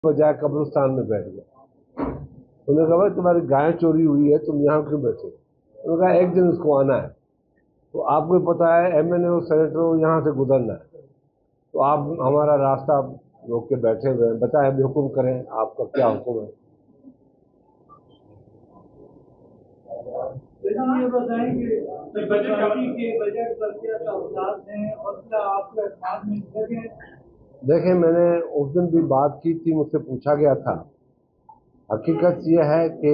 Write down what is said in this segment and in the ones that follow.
बजाय कब्रिस्तान में बैठ गए। उन्होंने कहा भाई तुम्हारी गाय चोरी हुई है, तुम यहाँ क्यों बैठे? उन्होंने कहा एक दिन उसको आना है, तो आपको पता है एमएलए और सेनेटर यहाँ से गुजरना है, तो आप हमारा रास्ता रोक के बैठे हुए हैं, बताएं अभी हुक्म करें, आपका क्या हुक्म है? ये बताएं कि बजट पर क्या ताउलात हैं और क्या आपको एतमाद में लगे? देखें, मैंने उस दिन भी बात की थी, मुझसे पूछा गया था। हकीकत यह है कि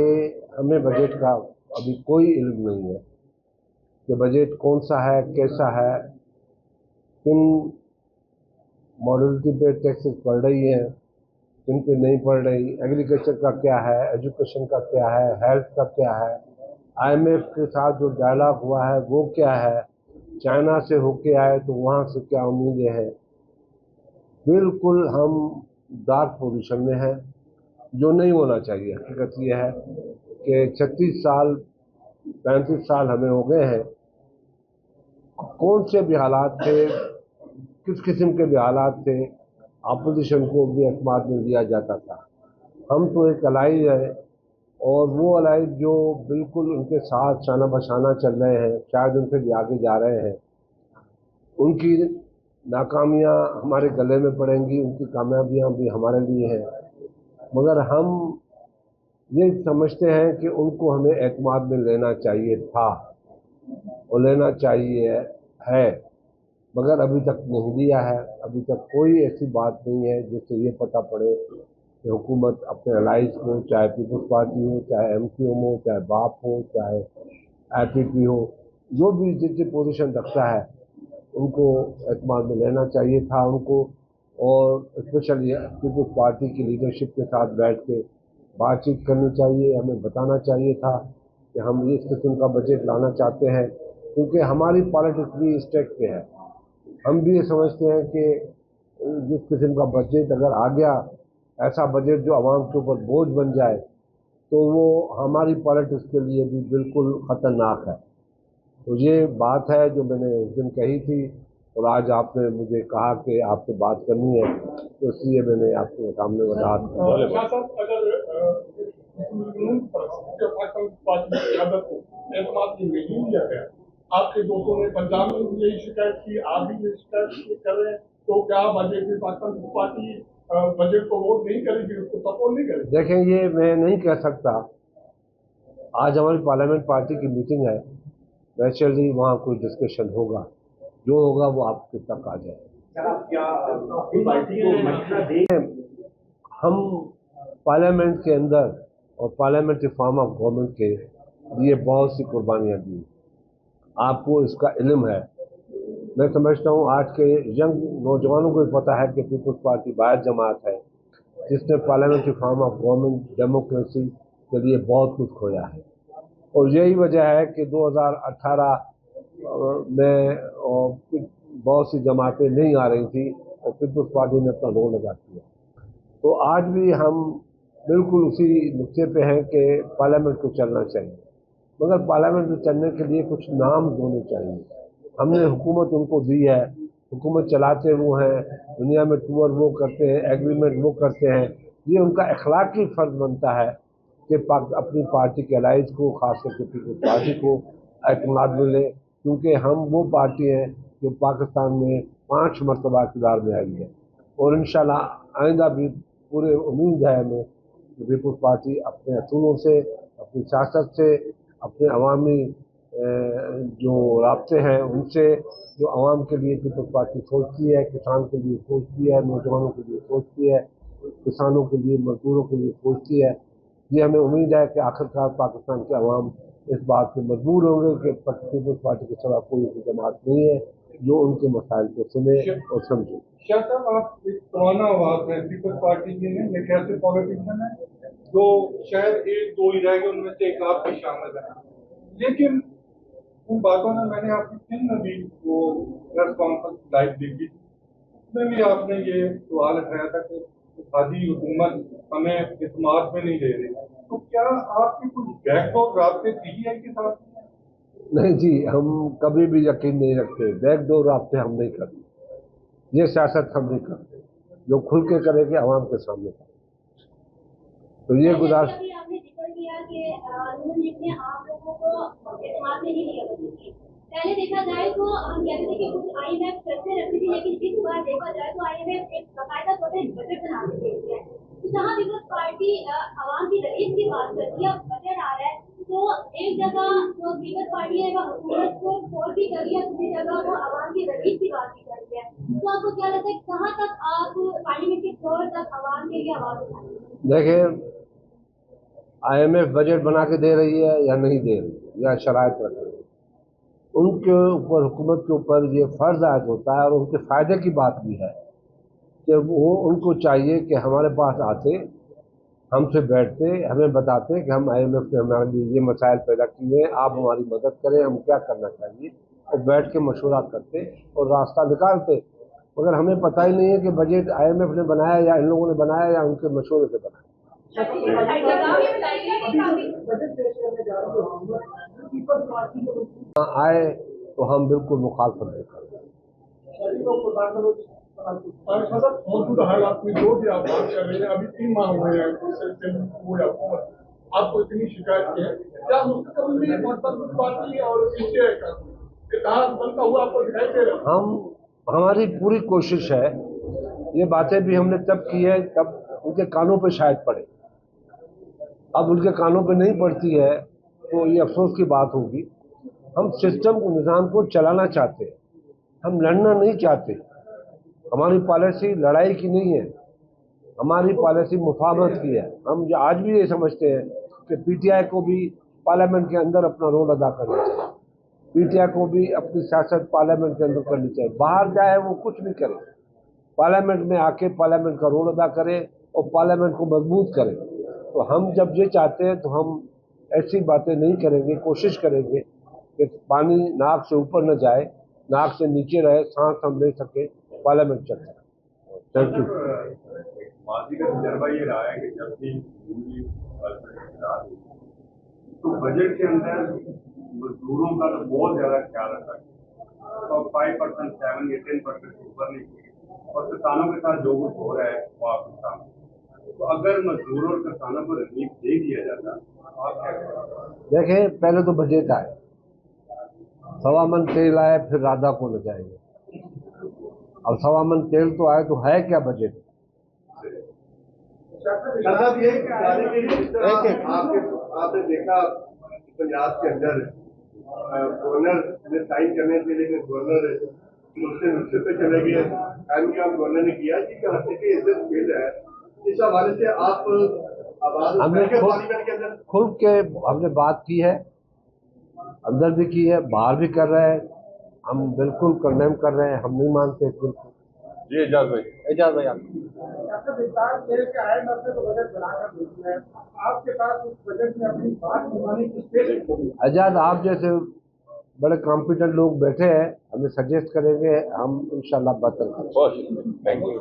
हमें बजट का अभी कोई इल्म नहीं है कि बजट कौन सा है, कैसा है, किन मॉडलिटी पे टैक्सेस पड़ रही हैं, किन पे नहीं पड़ रही, एग्रीकल्चर का क्या है, एजुकेशन का क्या है, हेल्थ का क्या है, आईएमएफ के साथ जो डायलॉग हुआ है वो क्या है, चाइना से होके आए तो वहाँ से क्या उम्मीदें हैं। बिल्कुल हम डार्क पोजीशन में हैं, जो नहीं होना चाहिए। हकीकत यह है कि 36 साल 35 साल हमें हो गए हैं, कौन से भी हालात थे, किस किस्म के भी हालात थे, अपोजिशन को भी एतमाद में दिया जाता था। हम तो एक अलाइज है, और वो अलाइज जो बिल्कुल उनके साथ शाना बशाना चल रहे हैं, शायद उनसे भी आगे जा रहे हैं, उनकी नाकामियां हमारे गले में पड़ेंगी, उनकी कामयाबियां भी हमारे लिए हैं। मगर हम ये समझते हैं कि उनको हमें एतमाद में लेना चाहिए था और लेना चाहिए है, मगर अभी तक नहीं दिया है। अभी तक कोई ऐसी बात नहीं है जिससे ये पता पड़े कि हुकूमत अपने अलाइज को, चाहे पीपल्स पार्टी हो, चाहे एमक्यूएम हो, चाहे बाप हो, चाहे आईपीपी हो, जो भी जितनी पोजीशन रखता है उनको एतमाद में लेना चाहिए था उनको। और स्पेशली पीपल्स पार्टी की लीडरशिप के साथ बैठ के बातचीत करनी चाहिए, हमें बताना चाहिए था कि हम इस किस्म का बजट लाना चाहते हैं, क्योंकि हमारी पॉलिटिक्स भी इस ट्रैक पे है। हम भी ये समझते हैं कि जिस किस्म का बजट अगर आ गया, ऐसा बजट जो आवाम के ऊपर बोझ बन जाए, तो वो हमारी पॉलिटिक्स के लिए भी बिल्कुल ख़तरनाक है। तो ये बात है जो मैंने उस दिन कही थी, और आज आपने मुझे कहा कि आपसे बात करनी है, तो इसलिए मैंने आपके सामने वजाहत की। आपके दोस्तों ने पंजाब में भी यही शिकायत की, आप भी ये शिकायत कर रहे हैं, तो क्या बजट में पाकिस्तान पार्टी बजट को वोट नहीं करेगी, उसको सपोर्ट नहीं करेगी? देखें, ये मैं नहीं कह सकता। आज हमारी पार्लियामेंट पार्टी की मीटिंग है, नेचुरली वहाँ कोई डिस्कशन होगा, जो होगा वो आपके तक आ जाए। हम पार्लियामेंट के अंदर और पार्लियामेंट्री फॉर्म ऑफ गवर्नमेंट के लिए बहुत सी कुर्बानियाँ दी, आपको इसका इल्म है। मैं समझता हूँ आज के यंग नौजवानों को भी पता है कि पीपल्स पार्टी बायत जमात है जिसने parliamentary form of government democracy के लिए बहुत कुछ खोया है, और यही वजह है कि 2018 में बहुत सी जमातें नहीं आ रही थी और पीपल्स पार्टी ने अपना रोल अदा किया। तो आज भी हम बिल्कुल उसी नुक्ते पे हैं कि पार्लियामेंट को चलना चाहिए, मगर पार्लियामेंट में चलने के लिए कुछ नाम होने चाहिए। हमने हुकूमत उनको दी है, हुकूमत चलाते वो हैं, दुनिया में टूर वो करते हैं, एग्रीमेंट वो करते हैं। ये उनका अखलाकी फ़र्ज बनता है कि अपनी पार्टी के अलाइज को, खास करके पीपल्स पार्टी को एतमाद मिले, क्योंकि हम वो पार्टी हैं जो पाकिस्तान में 5 मरतबा इक़्तिदार में आई है, और इंशाल्लाह आइंदा भी पूरे उम्मीद है हमें कि पीपल्स पार्टी अपने असूलों से, अपनी सियासत से, अपने अवामी जो राब्ते हैं उनसे, जो आवाम के लिए पीपल्स पार्टी सोचती है, किसान के लिए सोचती है, नौजवानों के लिए सोचती है, किसानों के लिए, मजदूरों के लिए सोचती है। ये हमें उम्मीद है कि आखिरकार पाकिस्तान के अवाम इस बात से मजबूर होंगे कि पीपल्स पार्टी के सिवा कोई ऐसी जमात नहीं है जो उनके मसाइल को सुने और समझे। क्या साहब, आप एक पुराना आवाज है पीपल्स पार्टी के हैं, एक ऐसे पॉलिटिशियन है जो शायद एक दो ही रह गए, उनमें से एक आप भी शामिल है, लेकिन उन बातों में मैंने आपकी फिल्म में भी वो प्रेस कॉन्फ्रेंस लाइव देखी, उसमें भी आपने ये सवाल उठाया था कि हाजी हुकूमत हमें इत्मीनान में नहीं दे रही, तो क्या आपकी कुछ बैकडोर राब्ते थी है के साथ? नहीं जी, हम कभी भी यकीन नहीं रखते, बैकडोर राब्ते हम नहीं करते, ये सियासत हम नहीं करते, जो खुल के करेंगे आवाम के सामने। तो ये गुजारिश अभी आपने जिक्र किया कि नून लीग ने आप लोगों को इस्तेमाल में नहीं लिया बजट की। पहले देखा जाए तो हम कहते थे कि कुछ IMF शर्तें रखती थी, लेकिन इस बार देखा जाए तो IMF एक बाकायदा तौर पर बजट बना के दे दिया है। तो जहाँ पीपल्स पार्टी आवाम की दलील की बात करती है, बजट आ रहा है तो एक जगह जो पीपल्स पार्टी है वो हुकूमत को सपोर्ट भी कर रही है, दूसरी जगह वो आवाम की दलील की बात भी कर रही है। तो आपको क्या लगता है कहाँ तक आप पार्लियामेंट के फ्लोर तक आवाम के लिए आवाज उठाएंगे? देखें, IMF बजट बना के दे रही है या नहीं दे रही है, या शराइत रख रही है, उनके ऊपर, हुकूमत के ऊपर ये फर्ज आयद होता है, और उनके फ़ायदे की बात भी है कि वो, उनको चाहिए कि हमारे पास आते, हमसे बैठते, हमें बताते कि हम IMF ने हमारे लिए ये मसाइल पैदा किए हैं, आप हमारी मदद करें, हम क्या करना चाहिए, और बैठ के मशवरा करते और रास्ता निकालते। मगर हमें पता ही नहीं है कि बजट IMF ने बनाया या इन लोगों ने बनाया या उनके मशवरे से बनाया। आए तो हम बिल्कुल मुखालफत नहीं करेंगे। मौजूदा हालात में जो भी आप बात कर रहे हैं, अभी 3 माह हुए हैं आपको इतनी शिकायत की है, क्या मुस्तकबिल में मार्क्सवादी पार्टी और पीछे इतिहास बनता हुआ आपको दिखाई दे रहा है? हमारी पूरी कोशिश है, ये बातें भी हमने तब की है तब उनके कानों पे शायद पड़े, अब उनके कानों पे नहीं पड़ती है तो ये अफसोस की बात होगी। हम सिस्टम को, निज़ाम को चलाना चाहते हैं, हम लड़ना नहीं चाहते। हमारी पॉलिसी लड़ाई की नहीं है, हमारी पॉलिसी मुफाहमत की है। हम आज भी ये समझते हैं कि PTI को भी पार्लियामेंट के अंदर अपना रोल अदा करना चाहिए, PTI को भी अपनी सियासत पार्लियामेंट के अंदर करनी चाहिए। बाहर जाए वो कुछ भी करे, पार्लियामेंट में आके पार्लियामेंट का रोल अदा करे और पार्लियामेंट को मजबूत करे। तो हम जब ये चाहते हैं तो हम ऐसी बातें नहीं करेंगे, कोशिश करेंगे कि पानी नाक से ऊपर न जाए, नाक से नीचे रहे, सांस हम ले सके, पार्लियामेंट चल सके। Thank you. माजी का तजर्बा ये रहा है कि जब भी तो बजट के अंदर मजदूरों का तो बहुत ज्यादा ख्याल रखा है, तो 5%, 7 या 10% से ऊपर नहीं किए, और किसानों के साथ जो कुछ हो रहा है वो आपके सामने। तो अगर मजदूरों और किसानों को रिलीफ दे दिया जाता तो आप क्या करेंगे? देखें, पहले तो बजट आए, 1.25 मन तेल आए, फिर राधा को न जाएंगे। अब 1.25 मन तेल तो आए तो है क्या बजट? आपने देखा पंजाब के अंदर गवर्नर ने साइन करने के लिए गवर्नर दूसरे पे चले गए, काम गवर्नर ने किया कि इज्जत फील्ड है। इस हवाले से आप आवाज हमने पार्लियामेंट के अंदर खुल के हमने बात की है, अंदर भी की है, बाहर भी कर रहे हैं। हम बिल्कुल कंडेम कर रहे हैं, हम नहीं मानते बिल्कुल। जी एजाज भाई आपका विस्तार मेरे के IMF ने तो बजट बनाकर दे दिया है, आपके पास उस बजट में अपनी बात निभाने की स्पेस नहीं। आजाद, आप जैसे बड़े कॉम्पिटेंट लोग बैठे हैं, हमें सजेस्ट करेंगे, हम इंशाल्लाह बेहतर करेंगे। Thank you.